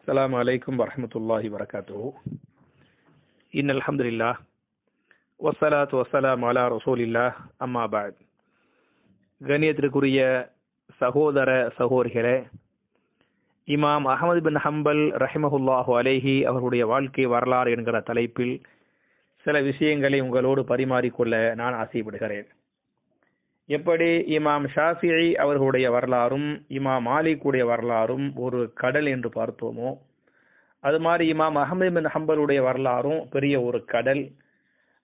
السلام عليكم ورحمة الله وبركاته. إن الحمد لله والصلاة والسلام على رسول الله أما بعد. கண்ணியத்திற்குரிய சகோதர சகோதரிகளே, இமாம் அஹமது பின் ஹம்பல் ரஹிமஹுல்லாஹு அலைஹி அவர்களுடைய வாழ்க்கை வரலாறு என்கிற தலைப்பில் சில விஷயங்களை உங்களோடு பரிமாறிக்கொள்ள நான் ஆசைப்படுகிறேன். எப்படி இமாம் ஷாஃபிஈ அவர்களுடைய வரலாறும் இமாம் மாலிக்குடைய வரலாறும் ஒரு கடல் என்று பார்த்தோமோ, அது மாதிரி இமாம் அஹமது பின் ஹம்பலுடைய வரலாறும் பெரிய ஒரு கடல்.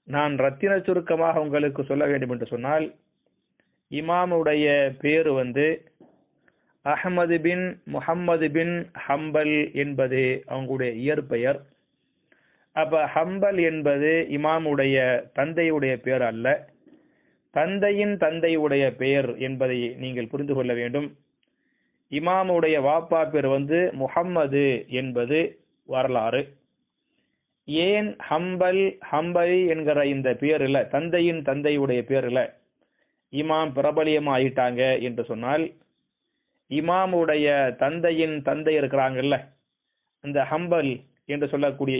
நான் ரத்தின சுருக்கமாக உங்களுக்கு சொல்ல வேண்டும் என்று சொன்னால், இமாமுடைய பேரு அஹமது பின் முஹம்மது பின் ஹம்பல் என்பது அவங்களுடைய இயற்பெயர். அப்ப ஹம்பல் என்பது இமாமுடைய தந்தையுடைய பெயர் அல்ல, தந்தையின் தந்தையுடைய பெயர் என்பதை நீங்கள் புரிந்து கொள்ள வேண்டும். இமாமுடைய வாப்பா பேர் முஹம்மது என்பது வரலாறு. ஏன் ஹம்பலி என்கிற இந்த பேர் இல்ல, தந்தையின் தந்தையுடைய பேர் இல்ல, இமாம் பிரபலியமாயிட்டாங்க என்று சொன்னால், இமாமுடைய தந்தையின் தந்தை இருக்கிறாங்கல்ல, இந்த ஹம்பல் என்று சொல்லக்கூடிய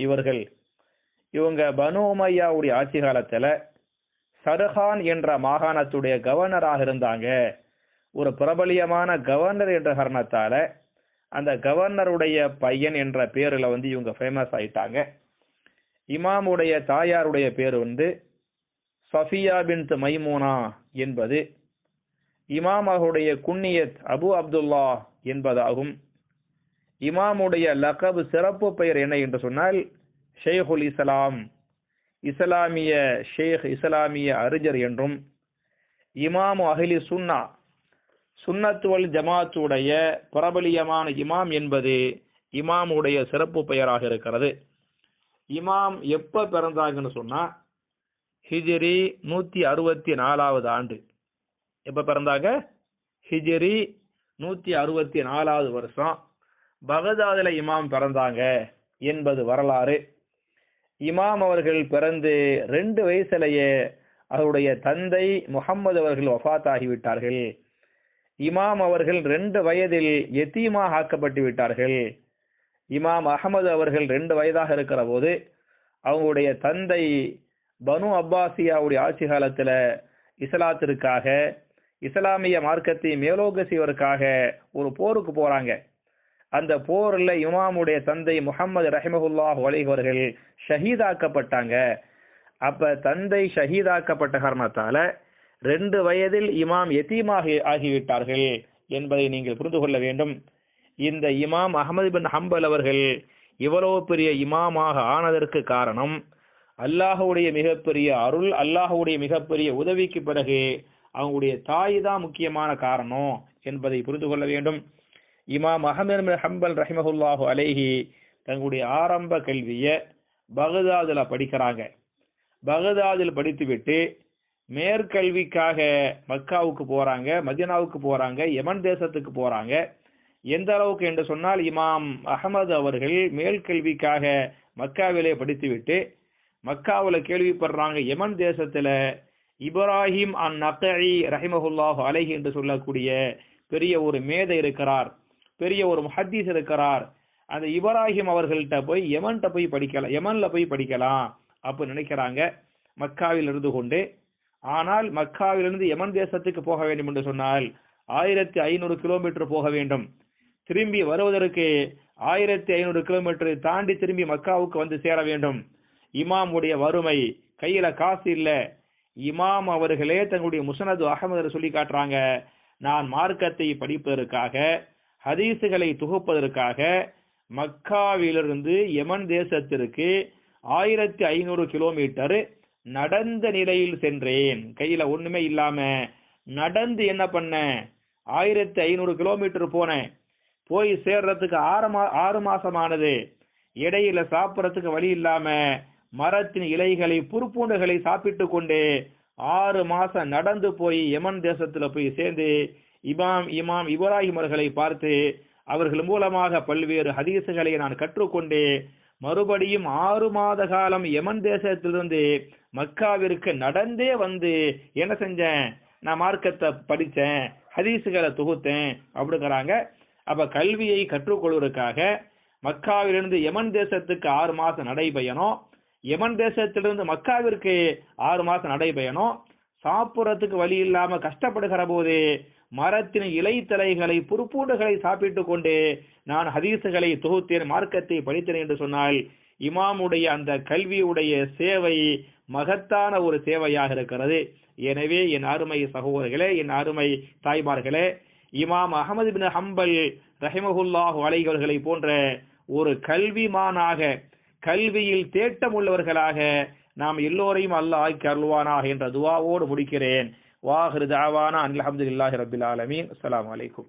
இவங்க பனு உமையாவுடைய ஆட்சி காலத்துல சர்ஹான் என்ற மாகாணத்துடைய கவர்னராக இருந்தாங்க. ஒரு பிரபலியமான கவர்னர் என்ற காரணத்தால அந்த கவர்னருடைய பையன் என்ற பேர்ல இவங்க ஃபேமஸ் ஆயிட்டாங்க. இமாமுடைய தாயாருடைய பேர் சஃபியா பின்த் மைமூனா என்பது. இமாம் அவருடைய குன்னியத் அபு அப்துல்லா என்பதாகும். இமாமுடைய லகப் சிறப்பு பெயர் என்ன என்று சொன்னால் ஷேகுல் இஸ்லாம், இஸ்லாமிய ஷேக், இஸ்லாமிய அறிஞர் என்றும். இமாமு அஹ்லி சுன்னா, சுன்னத்துவல் ஜமாத்துடைய பிரபலியமான இமாம் என்பது இமாமுடைய சிறப்பு பெயராக இருக்கிறது. இமாம் எப்ப பிறந்தாங்கன்னு சொன்னா ஹிஜ்ரி 164வது ஆண்டு. எப்ப பிறந்தாங்க? ஹிஜ்ரி 164வது வருஷம் பகதாதுல இமாம் பிறந்தாங்க என்பது வரலாறு. இமாம் அவர்கள் பிறந்து 2 வயசுலேயே அவருடைய தந்தை முஹம்மது அவர்கள் வஃபாத் ஆகிவிட்டார்கள். இமாம் அவர்கள் 2 வயதில் யத்தீமாக ஆக்கப்பட்டு விட்டார்கள். இமாம் அஹமது அவர்கள் 2 வயதாக இருக்கிற போது அவங்களுடைய தந்தை பனு அப்பாசியாவுடைய ஆட்சி காலத்துல இஸ்லாத்திற்காக, இஸ்லாமிய மார்க்கத்தை மேலோக செய்வதற்காக ஒரு போருக்கு போறாங்க. அந்த போர்ல இமாமுடைய தந்தை முஹம்மது ரஹிமஹுல்லாஹு அலைஹி அவர்கள் ஷஹீதாக்கப்பட்டாங்க. அப்ப தந்தை ஷஹீதாக்கப்பட்ட காரணத்தால 2 வயதில் இமாம் யத்தீமாக ஆகிவிட்டார்கள் என்பதை நீங்கள் புரிந்து கொள்ள வேண்டும். இந்த இமாம் அஹமது பின் ஹம்பல் அவர்கள் இவ்வளவு பெரிய இமாமாக ஆனதற்கு காரணம் அல்லாஹ்வுடைய மிகப்பெரிய அருள், அல்லாஹ்வுடைய மிகப்பெரிய உதவிக்கு பிறகு அவங்களுடைய தாய் தான் முக்கியமான காரணம் என்பதை புரிந்து கொள்ள வேண்டும். இமாம் அஹமது பின் ஹம்பல் ரஹிமஹுல்லாஹு அலைஹி தங்களுடைய ஆரம்ப கல்வியை பகதாதுல படிக்கிறாங்க. பகதாதில் படித்துவிட்டு மேற்கல்விக்காக மக்காவுக்கு போறாங்க, மதீனாவுக்கு போறாங்க, யமன் தேசத்துக்கு போறாங்க. எந்த அளவுக்கு என்று சொன்னால், இமாம் அஹமது அவர்கள் மேற்கல்விக்காக மக்காவிலே படித்துவிட்டு மக்காவில் கேள்விப்படுறாங்க, யமன் தேசத்துல இப்ராஹிம் அன் நகஇ ரஹிமஹுல்லாஹு அலைஹி என்று சொல்லக்கூடிய பெரிய ஒரு மேதை இருக்கிறார், பெரிய ஒரு முஹத்தீஸ் இருக்கிறார். அந்த இப்ராஹிம் அவர்கள்ட்ட போய் யமன்ல போய் படிக்கலாம் அப்ப நினைக்கிறாங்க மக்காவில் இருந்து கொண்டு. ஆனால் மக்காவிலிருந்து யமன் தேசத்துக்கு போக வேண்டும் என்று சொன்னால் 1500 கிலோமீட்டர் போக வேண்டும். திரும்பி வருவதற்கு 1500 கிலோமீட்டர் தாண்டி திரும்பி மக்காவுக்கு சேர வேண்டும். இமாமுடைய வறுமை, கையில காசு இல்ல. இமாம் அவர்களே தங்களுடைய முஸ்னது அஹமது சொல்லி காட்டுறாங்க, நான் மார்க்கத்தை படிப்பதற்காக, ஹதீசுகளை தொகுப்பதற்காக மக்காவிலிருந்து யமன் தேசத்திற்கு 1500 கிலோமீட்டர் நடந்த நிலையில் சென்றேன். கையில ஒண்ணுமே இல்லாம நடந்து என்ன பண்ண, 1500 கிலோமீட்டர் போனேன். போய் சேர்றதுக்கு 6 மாசமானது. இடையில சாப்பிடறதுக்கு வழி இல்லாம மரத்தின் இலைகளை, புற்பூண்டுகளை சாப்பிட்டு கொண்டு 6 மாசம் நடந்து போய் யமன் தேசத்துல போய் சேர்ந்து இமாம் இப்ராஹிம் அவர்களை பார்த்து அவர்கள் மூலமாக பல்வேறு ஹதீசுகளை நான் கற்றுக்கொண்டு மறுபடியும் 6 மாத காலம் யமன் தேசத்திலிருந்து மக்காவிற்கு நடந்தே என்ன செஞ்சேன், நான் மார்க்கத்தை படித்தேன், ஹதீசுகளை தொகுத்தேன் அப்படிங்கிறாங்க. அப்ப கல்வியை கற்றுக்கொள்வதற்காக மக்காவிலிருந்து யமன் தேசத்துக்கு 6 மாசம் நடைபயணம், யமன் தேசத்திலிருந்து மக்காவிற்கு 6 மாசம் நடைபயணம், சாப்பிட்றதுக்கு வழி இல்லாம கஷ்டப்படுகிற போது மரத்தின் இலைத்தலைகளை புற்பூண்டுகளை சாப்பிட்டுக் கொண்டு நான் ஹதீசுகளை தொகுத்தேன், மார்க்கத்தை படித்தேன் என்று சொன்னால் இமாமுடைய அந்த கல்வியுடைய சேவை மகத்தான ஒரு சேவையாக இருக்கிறது. எனவே என் அருமை சகோதரர்களே, என் அருமை தாய்மார்களே, இமாம் அஹமது பின் ஹம்பல் ரஹிமஹுல்லாஹு அலைஹி அவர்களை போன்ற ஒரு கல்விமானாக, கல்வியில் தேட்டம் உள்ளவர்களாக நாம் எல்லோரையும் அல்லாஹ் ஆக்கி அருள்வானாக என்ற துஆவோடு முடிக்கிறேன். வாஹிரு தஅவானா அல்ஹம்துலில்லாஹி ரப்பில் ஆலமீன். அஸ்ஸலாமு அலைக்கும்.